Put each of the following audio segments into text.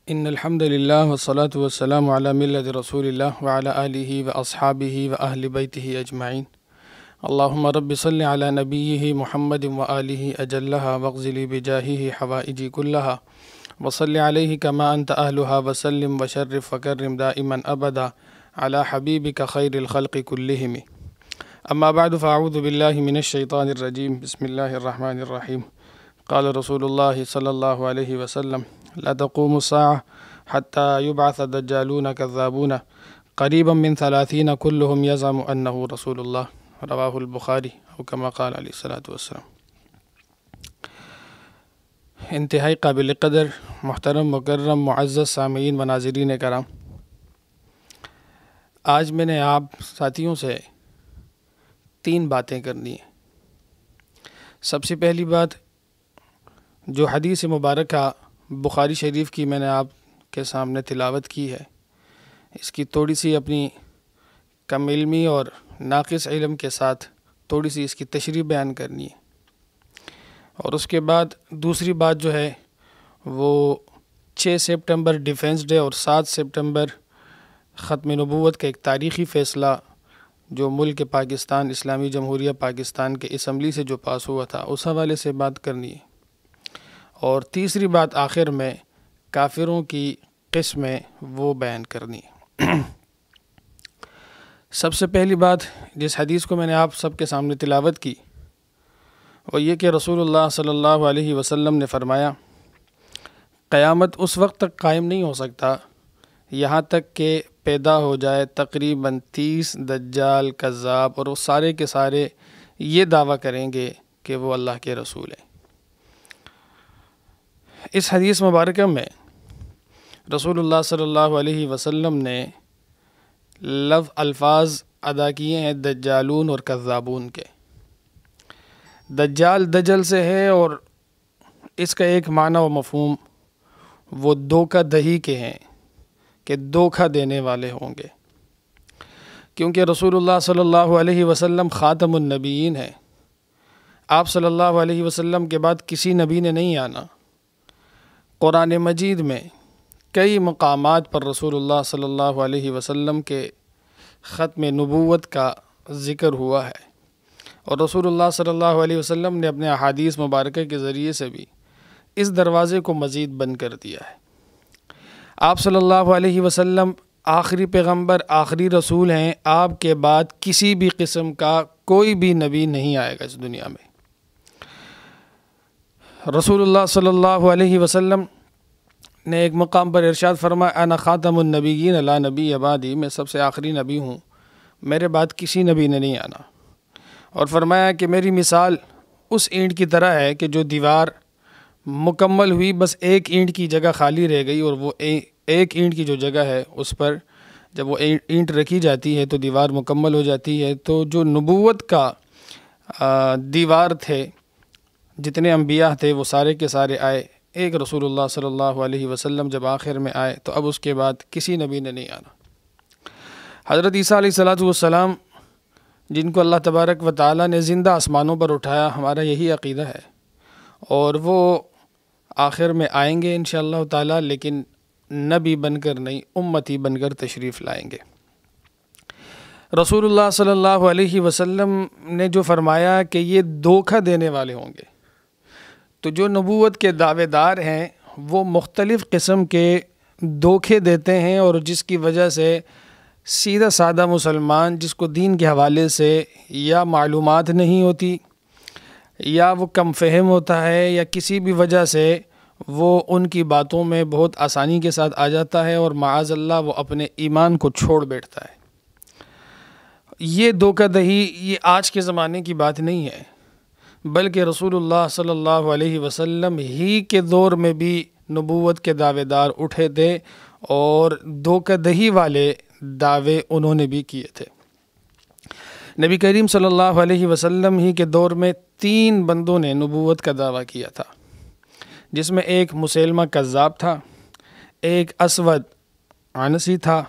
ان الحمد للہ والصلاة والسلام علی ملت رسول اللہ وعلی آلہ واصحابہ واہل بیتہ اجمعین اللہم رب صل علی نبیہ محمد وآلہ اجلہا واغزلی بجاہہ حوائجی کلہا وصل علیہ کما انت اہلہا وسلم وشرف وکرم دائما ابدا علی حبیبک خیر الخلق کلہم اما بعد فاعوذ باللہ من الشیطان الرجیم بسم اللہ الرحمن الرحیم قال رسول اللہ صلی اللہ علیہ وسلم لا تقوم الساعة حتى يبعث الدجالون كذابون قريبا من 30 كلهم يزعم أنه رسول الله رواه البخاری او كما قال علیہ الصلاۃ والسلام۔ انتہائی قابل قدر محترم مکرم معزز سامعین و ناظرین کرام، آج میں نے آپ ساتھیوں سے 3 باتیں کرنی ہیں۔ سب سے پہلی بات، جو حدیث مبارکہ بخاری شریف کی میں نے آپ کے سامنے تلاوت کی ہے، اس کی تھوڑی سی اپنی کم علمی اور ناقص علم کے ساتھ تھوڑی سی اس کی تشریح بیان کرنی ہے۔ اور اس کے بعد دوسری بات جو ہے وہ 6 سپٹمبر ڈیفنس ڈے اور 7 سپٹمبر ختم نبوت کا ایک تاریخی فیصلہ جو ملک پاکستان اسلامی جمہوریہ پاکستان کے اسمبلی سے جو پاس ہوا تھا، اس حوالے سے بات کرنی ہے۔ اور تیسری بات آخر میں کافروں کی قسمیں وہ بیان کرنی ہے۔ سب سے پہلی بات جس حدیث کو میں نے آپ سب کے سامنے تلاوت کی وہ یہ کہ رسول اللہ صلی اللہ علیہ وسلم نے فرمایا، قیامت اس وقت تک قائم نہیں ہو سکتا یہاں تک کہ پیدا ہو جائے تقریباً 30 دجال کذاب، اور وہ سارے کے سارے یہ دعویٰ کریں گے کہ وہ اللہ کے رسول ہیں۔ اس حدیث مبارکہ میں رسول اللہ صلی اللہ علیہ وسلم نے الفاظ ادا کیے ہیں دجالون اور کذابون کے۔ دجال دجل سے ہے اور اس کا ایک معنی و مفہوم وہ دھوکہ دہی کے ہیں کہ دھوکہ دینے والے ہوں گے، کیونکہ رسول اللہ صلی اللہ علیہ وسلم خاتم النبیین ہے۔ آپ صلی اللہ علیہ وسلم کے بعد کسی نبی نے نہیں آنا۔ قرآن مجید میں کئی مقامات پر رسول اللہ صلی اللہ علیہ وسلم کے ختم نبوت کا ذکر ہوا ہے، اور رسول اللہ صلی اللہ علیہ وسلم نے اپنے احادیث مبارکہ کے ذریعے سے بھی اس دروازے کو مزید بند کر دیا ہے۔ آپ صلی اللہ علیہ وسلم آخری پیغمبر، آخری رسول ہیں۔ آپ کے بعد کسی بھی قسم کا کوئی بھی نبی نہیں آئے گا اس دنیا میں۔ رسول اللہ صلی اللہ علیہ وسلم نے ایک مقام پر ارشاد فرمایا، انا خاتم النبیین لا نبی بعدی، میں سب سے آخری نبی ہوں، میرے بعد کسی نبی نے نہیں آنا۔ اور فرمایا کہ میری مثال اس اینٹ کی طرح ہے کہ جو دیوار مکمل ہوئی، بس ایک اینٹ کی جگہ خالی رہ گئی، اور وہ ایک اینٹ کی جو جگہ ہے اس پر جب وہ اینٹ رکھی جاتی ہے تو دیوار مکمل ہو جاتی ہے۔ تو جو نبوت کا دیوار تھے، جتنے انبیاء تھے وہ سارے کے سارے آئے، ایک رسول اللہ صلی اللہ علیہ وسلم جب آخر میں آئے تو اب اس کے بعد کسی نبی نے نہیں آنا۔ حضرت عیسیٰ علیہ السلام جن کو اللہ تبارک و تعالیٰ نے زندہ آسمانوں پر اٹھایا، ہمارا یہی عقیدہ ہے، اور وہ آخر میں آئیں گے انشاءاللہ تعالیٰ، لیکن نبی بن کر نہیں، امتی بن کر تشریف لائیں گے۔ رسول اللہ صلی اللہ علیہ وسلم نے جو فرمایا کہ یہ دھوکہ دینے والے ہوں گے، تو جو نبوت کے دعوے دار ہیں وہ مختلف قسم کے دھوکے دیتے ہیں، اور جس کی وجہ سے سیدھا سادہ مسلمان جس کو دین کے حوالے سے یا معلومات نہیں ہوتی، یا وہ کم فہم ہوتا ہے، یا کسی بھی وجہ سے وہ ان کی باتوں میں بہت آسانی کے ساتھ آ جاتا ہے، اور معاذ اللہ وہ اپنے ایمان کو چھوڑ بیٹھتا ہے۔ یہ دھوکہ دہی یہ آج کے زمانے کی بات نہیں ہے، بلکہ رسول اللہ صلی اللہ علیہ وسلم ہی کے دور میں بھی نبوت کے دعوے دار اٹھے تھے، اور دھوکہ دہی والے دعوے انہوں نے بھی کیے تھے۔ نبی کریم صلی اللہ علیہ وسلم ہی کے دور میں 3 بندوں نے نبوت کا دعویٰ کیا تھا، جس میں ایک مسیلمہ کذاب تھا، ایک اسود عنسی تھا،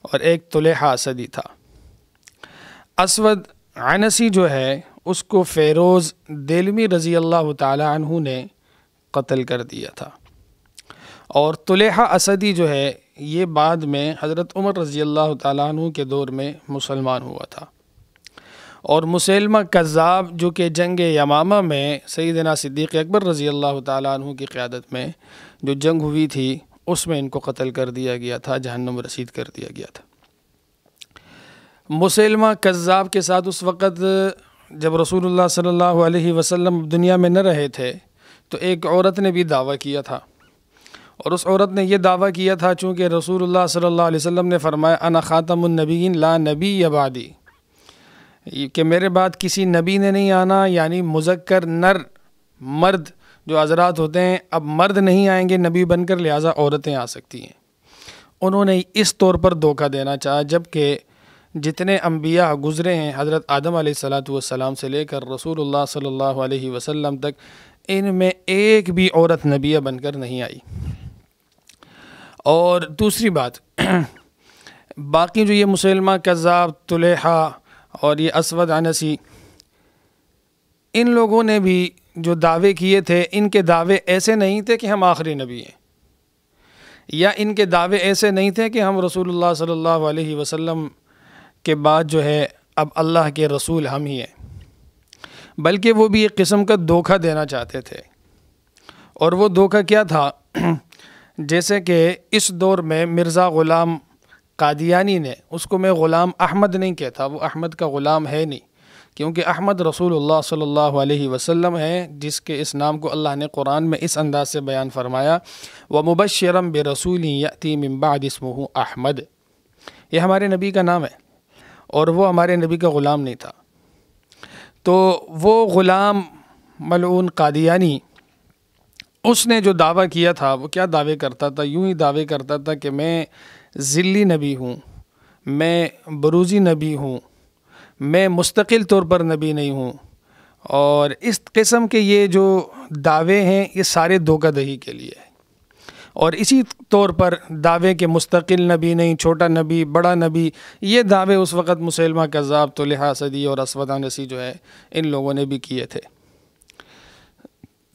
اور ایک طلحہ اسدی تھا۔ اسود عنسی جو ہے اس کو فیروز دہلوی رضی اللہ تعالی عنہ نے قتل کر دیا تھا، اور طلحہ اسدی جو ہے یہ بعد میں حضرت عمر رضی اللہ تعالیٰ عنہ کے دور میں مسلمان ہوا تھا، اور مسیلمہ کذاب جو کہ جنگ یمامہ میں سیدنا صدیق اکبر رضی اللہ تعالیٰ عنہ کی قیادت میں جو جنگ ہوئی تھی اس میں ان کو قتل کر دیا گیا تھا، جہنم رسید کر دیا گیا تھا۔ مسیلمہ کذاب کے ساتھ اس وقت جب رسول اللہ صلی اللہ علیہ وسلم دنیا میں نہ رہے تھے تو ایک عورت نے بھی دعویٰ کیا تھا، اور اس عورت نے یہ دعویٰ کیا تھا چونکہ رسول اللہ صلی اللہ علیہ وسلم نے فرمایا انا خاتم النبیین لا نبی بعدی، کہ میرے بعد کسی نبی نے نہیں آنا، یعنی مذکر نر مرد جو حضرات ہوتے ہیں اب مرد نہیں آئیں گے نبی بن کر، لہٰذا عورتیں آ سکتی ہیں۔ انہوں نے اس طور پر دھوکہ دینا چاہا، جبکہ جتنے انبیاء گزرے ہیں حضرت آدم علیہ السلام سے لے کر رسول اللہ صلی اللہ علیہ وسلم تک، ان میں ایک بھی عورت نبیہ بن کر نہیں آئی۔ اور دوسری بات باقی جو یہ مسیلمہ کذاب، طلحہ اور یہ اسود عنسی، ان لوگوں نے بھی جو دعوے کیے تھے ان کے دعوے ایسے نہیں تھے کہ ہم آخری نبی ہیں، یا ان کے دعوے ایسے نہیں تھے کہ ہم رسول اللہ صلی اللہ علیہ وسلم کے بعد جو ہے اب اللہ کے رسول ہم ہی ہیں، بلکہ وہ بھی ایک قسم کا دھوکہ دینا چاہتے تھے۔ اور وہ دھوکہ کیا تھا؟ جیسے کہ اس دور میں مرزا غلام قادیانی نے، اس کو میں غلام احمد نہیں کہتا، وہ احمد کا غلام ہے نہیں، کیونکہ احمد رسول اللہ صلی اللہ علیہ وسلم ہے، جس کے اس نام کو اللہ نے قرآن میں اس انداز سے بیان فرمایا وَمُبَشِّرًا بِرَسُولٍ يَأْتِي مِن بَعْدِ اسْمُهُ احمد، یہ ہمارے نبی کا نام ہے، اور وہ ہمارے نبی کا غلام نہیں تھا۔ تو وہ غلام ملعون قادیانی، اس نے جو دعویٰ کیا تھا وہ کیا دعوے کرتا تھا؟ یوں ہی دعوے کرتا تھا کہ میں ذلی نبی ہوں، میں بروزی نبی ہوں، میں مستقل طور پر نبی نہیں ہوں، اور اس قسم کے یہ جو دعوے ہیں یہ سارے دھوکہ دہی کے لیے ہے۔ اور اسی طور پر دعوے کہ مستقل نبی نہیں، چھوٹا نبی، بڑا نبی، یہ دعوے اس وقت مسیلمہ کذاب، طلحہ اسدی اور اسود عنسی جو ہے ان لوگوں نے بھی کیے تھے۔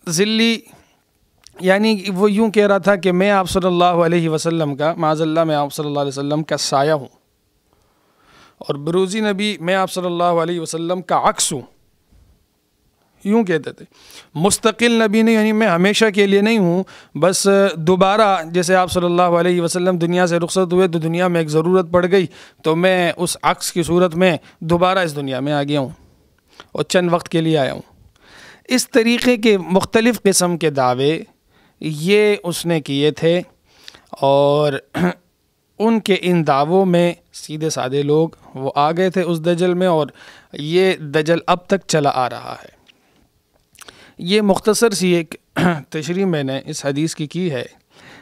ذلی یعنی وہ یوں کہہ رہا تھا کہ میں آپ صلی اللہ علیہ وسلم کا، معاذ اللہ میں آپ صلی اللہ علیہ وسلم کا سایہ ہوں، اور بروزی نبی میں آپ صلی اللہ علیہ وسلم کا عکس ہوں، یوں کہتے تھے۔ مستقل نبی نہیں، یعنی میں ہمیشہ کے لیے نہیں ہوں، بس دوبارہ جیسے آپ صلی اللہ علیہ وسلم دنیا سے رخصت ہوئے تو دنیا میں ایک ضرورت پڑ گئی تو میں اس عکس کی صورت میں دوبارہ اس دنیا میں آ گیا ہوں اور چند وقت کے لیے آیا ہوں۔ اس طریقے کے مختلف قسم کے دعوے یہ اس نے کیے تھے، اور ان کے ان دعووں میں سیدھے سادے لوگ وہ آ گئے تھے اس دجل میں، اور یہ دجل اب تک چلا آ رہا ہے۔ یہ مختصر سی ایک تشریح میں نے اس حدیث کی ہے۔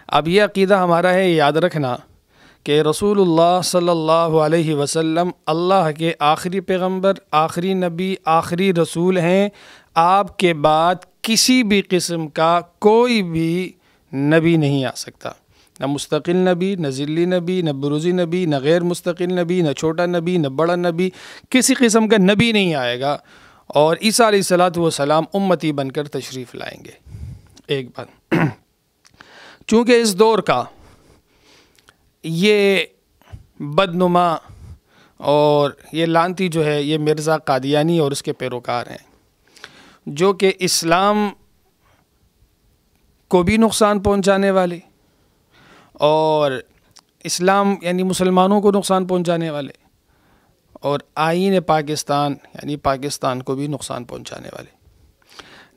اب یہ عقیدہ ہمارا ہے، یاد رکھنا کہ رسول اللہ صلی اللہ علیہ وسلم اللہ کے آخری پیغمبر، آخری نبی، آخری رسول ہیں۔ آپ کے بعد کسی بھی قسم کا کوئی بھی نبی نہیں آ سکتا، نہ مستقل نبی، نہ ذلی نبی، نہ بروزی نبی، نہ غیر مستقل نبی، نہ چھوٹا نبی، نہ بڑا نبی، کسی قسم کا نبی نہیں آئے گا، اور عیسیٰ علیہ السلام امتی بن کر تشریف لائیں گے۔ ایک بات، چونکہ اس دور کا یہ بدنما اور یہ لانتی جو ہے یہ مرزا قادیانی اور اس کے پیروکار ہیں، جو کہ اسلام کو بھی نقصان پہنچانے والے، اور اسلام یعنی مسلمانوں کو نقصان پہنچانے والے، اور آئین پاکستان یعنی پاکستان کو بھی نقصان پہنچانے والے۔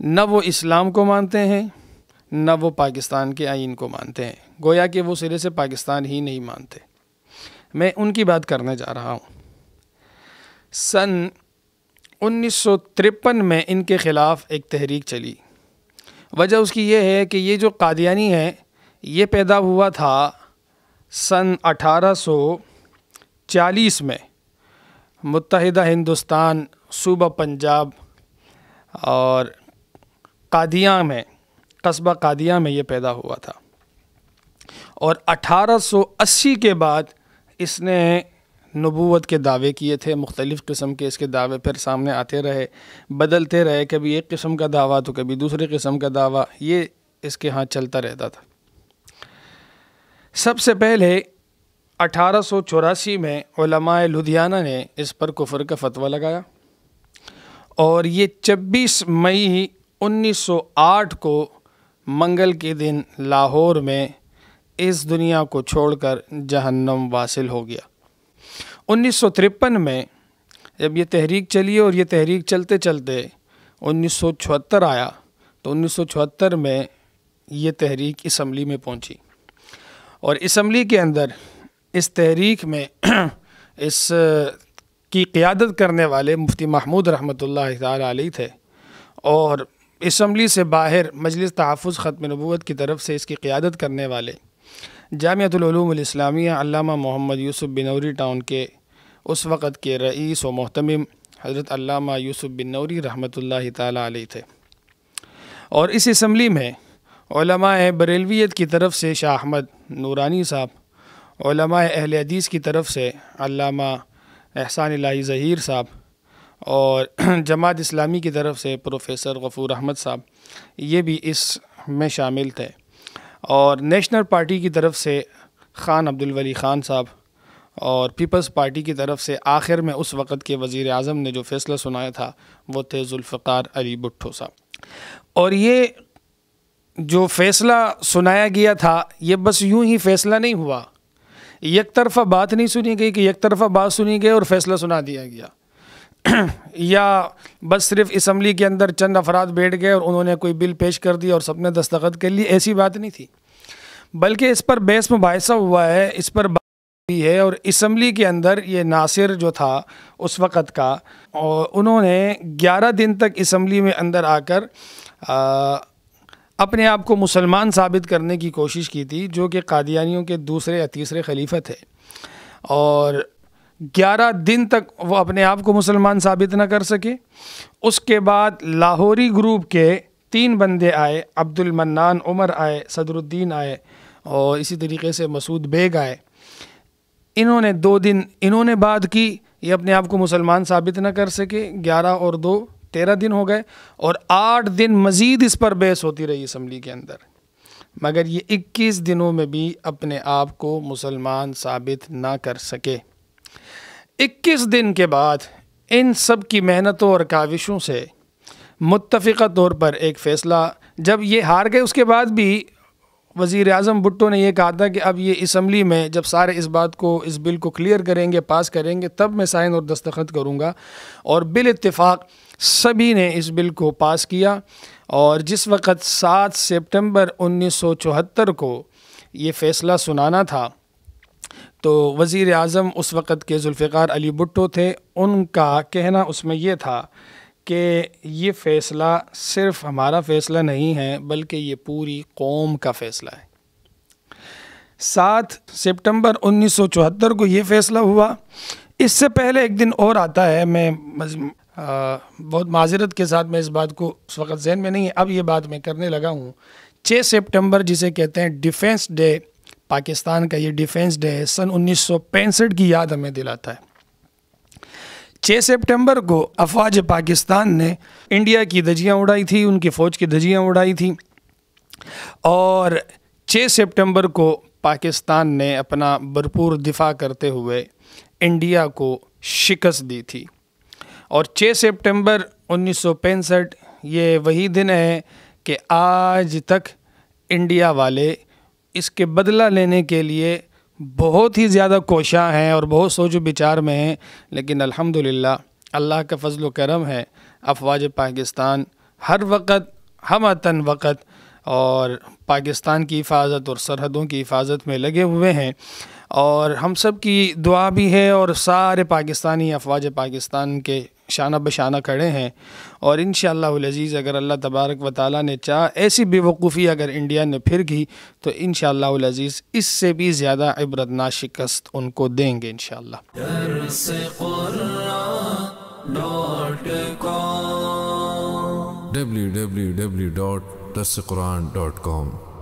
نہ وہ اسلام کو مانتے ہیں، نہ وہ پاکستان کے آئین کو مانتے ہیں، گویا کہ وہ سرے سے پاکستان ہی نہیں مانتے۔ میں ان کی بات کرنے جا رہا ہوں۔ سن 1953 میں ان کے خلاف ایک تحریک چلی۔ وجہ اس کی یہ ہے کہ یہ جو قادیانی ہے یہ پیدا ہوا تھا سن 1840 میں متحدہ ہندوستان، صوبہ پنجاب اور قادیاں میں، قصبہ قادیاں میں یہ پیدا ہوا تھا، اور 1880 کے بعد اس نے نبوت کے دعوے کیے تھے، مختلف قسم کے اس کے دعوے پھر سامنے آتے رہے، بدلتے رہے، کبھی ایک قسم کا دعویٰ تو کبھی دوسرے قسم کا دعویٰ، یہ اس کے ہاں چلتا رہتا تھا۔ سب سے پہلے 1884 میں علماء لدھیانہ نے اس پر کفر کا فتویٰ لگایا، اور یہ 26 مئی 1908 کو منگل کے دن لاہور میں اس دنیا کو چھوڑ کر جہنم واصل ہو گیا۔ 1953 میں جب یہ تحریک چلی اور یہ تحریک چلتے چلتے 1974 آیا، تو 1974 میں یہ تحریک اسمبلی میں پہنچی، اور اسمبلی کے اندر اس تحریک میں اس کی قیادت کرنے والے مفتی محمود رحمۃ اللہ تعالیٰ علیہ تھے، اور اسمبلی سے باہر مجلس تحفظ ختم نبوت کی طرف سے اس کی قیادت کرنے والے جامعۃ العلوم الاسلامیہ علامہ محمد یوسف بنوری ٹاؤن کے اس وقت کے رئیس و محتمم حضرت علامہ یوسف بن نوری رحمۃ اللہ تعالیٰ علیہ تھے۔ اور اس اسمبلی میں علماء بریلویت کی طرف سے شاہ احمد نورانی صاحب، علماء اہل حدیث کی طرف سے علامہ احسان الہی ظہیر صاحب، اور جماعت اسلامی کی طرف سے پروفیسر غفور احمد صاحب، یہ بھی اس میں شامل تھے، اور نیشنل پارٹی کی طرف سے خان عبدالولی خان صاحب، اور پیپلز پارٹی کی طرف سے آخر میں اس وقت کے وزیر اعظم نے جو فیصلہ سنایا تھا وہ تھے ذوالفقار علی بھٹو صاحب۔ اور یہ جو فیصلہ سنایا گیا تھا یہ بس یوں ہی فیصلہ نہیں ہوا، یک طرفہ بات نہیں سنی گئی کہ یک طرفہ بات سنی گئی اور فیصلہ سنا دیا گیا، یا بس صرف اسمبلی کے اندر چند افراد بیٹھ گئے اور انہوں نے کوئی بل پیش کر دیا اور سب نے دستخط کر لی، ایسی بات نہیں تھی، بلکہ اس پر بحث مباحثہ ہوا ہے، اس پر بات ہوئی ہے۔ اور اسمبلی کے اندر یہ ناصر جو تھا اس وقت کا، اور انہوں نے 11 دن تک اسمبلی میں اندر آ کر اپنے آپ کو مسلمان ثابت کرنے کی کوشش کی تھی، جو کہ قادیانیوں کے دوسرے یا تیسرے خلیفہ تھے، اور 11 دن تک وہ اپنے آپ کو مسلمان ثابت نہ کر سکے۔ اس کے بعد لاہوری گروپ کے 3 بندے آئے، عبد المنان عمر آئے، صدر الدین آئے، اور اسی طریقے سے مسعود بیگ آئے۔ انہوں نے 2 دن انہوں نے بات کی، یہ اپنے آپ کو مسلمان ثابت نہ کر سکے، 11 اور 2 13 دن ہو گئے، اور 8 دن مزید اس پر بحث ہوتی رہی اسمبلی کے اندر، مگر یہ 21 دنوں میں بھی اپنے آپ کو مسلمان ثابت نہ کر سکے۔ 21 دن کے بعد ان سب کی محنتوں اور کاوشوں سے متفقہ طور پر ایک فیصلہ، جب یہ ہار گئے اس کے بعد بھی وزیر اعظم بھٹو نے یہ کہا تھا کہ اب یہ اسمبلی میں جب سارے اس بات کو اس بل کو کلیئر کریں گے، پاس کریں گے، تب میں سائن اور دستخط کروں گا، اور بالاتفاق سبھی نے اس بل کو پاس کیا۔ اور جس وقت 7 سپٹمبر 1974 کو یہ فیصلہ سنانا تھا، تو وزیر اعظم اس وقت کے ذوالفقار علی بھٹو تھے، ان کا کہنا اس میں یہ تھا کہ یہ فیصلہ صرف ہمارا فیصلہ نہیں ہے بلکہ یہ پوری قوم کا فیصلہ ہے۔ 7 سپٹمبر 1974 کو یہ فیصلہ ہوا۔ اس سے پہلے ایک دن اور آتا ہے، میں بہت معذرت کے ساتھ میں اس بات کو اس وقت ذہن میں نہیں ہے، اب یہ بات میں کرنے لگا ہوں۔ 6 سپٹمبر جسے کہتے ہیں ڈیفنس ڈے، پاکستان کا یہ ڈیفنس ڈے ہے، سن 1965 کی یاد ہمیں دلاتا ہے۔ 6 سپٹمبر کو افواج پاکستان نے انڈیا کی دھجیاں اڑائی تھی، ان کی فوج کی دھجیاں اڑائی تھیں، اور 6 سپٹمبر کو پاکستان نے اپنا بھرپور دفاع کرتے ہوئے انڈیا کو شکست دی تھی۔ اور 6 سپٹمبر 1965 یہ وہی دن ہے کہ آج تک انڈیا والے اس کے بدلہ لینے کے لیے بہت ہی زیادہ کوشاں ہیں اور بہت سوچ و بچار میں ہیں، لیکن الحمدللہ اللہ کا فضل و کرم ہے، افواج پاکستان ہر وقت ہمتاً وقت اور پاکستان کی حفاظت اور سرحدوں کی حفاظت میں لگے ہوئے ہیں، اور ہم سب کی دعا بھی ہے، اور سارے پاکستانی افواج پاکستان کے شانہ بشانہ کھڑے ہیں، اور انشاءاللہ العزیز اگر اللہ تبارک و تعالیٰ نے چاہا، ایسی بے وقوفی اگر انڈیا نے پھر کی تو انشاءاللہ العزیز اس سے بھی زیادہ عبرتناک شکست ان کو دیں گے انشاءاللہ۔ www.darsequran.com